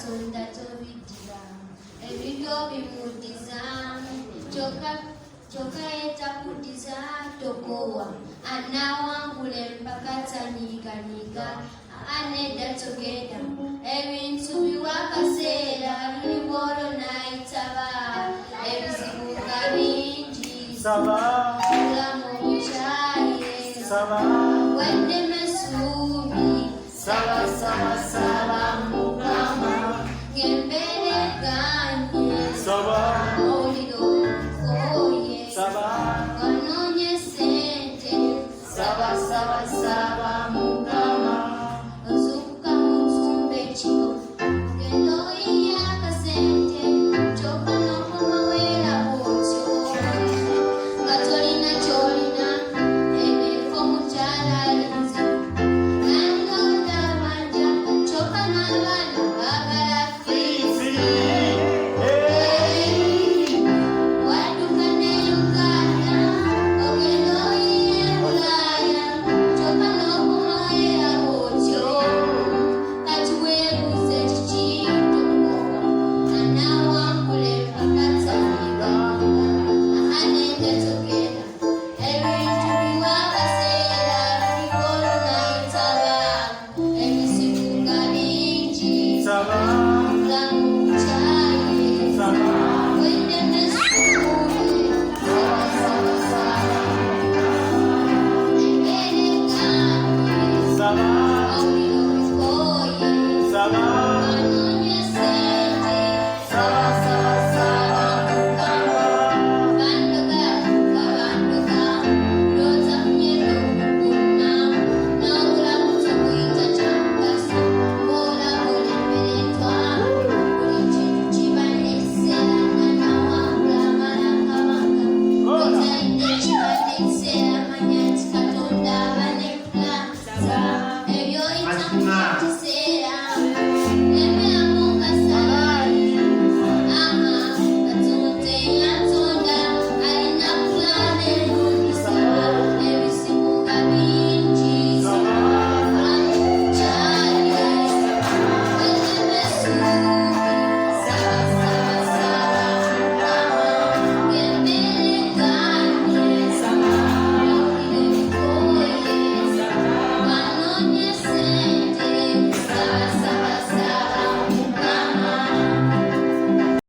katonda tobiddira ebibyo bimuddiza kyokka yetakuddiza tokowa anawangula empaka tanyiikanyiika anedda togenda ebintu biwa kaseera lulibolo nayitaba ebizibu nga bingi obulamu bukyaye wedde mesuubi saba mukama ng'embeera eganye owuliro oye wanoonya sente saba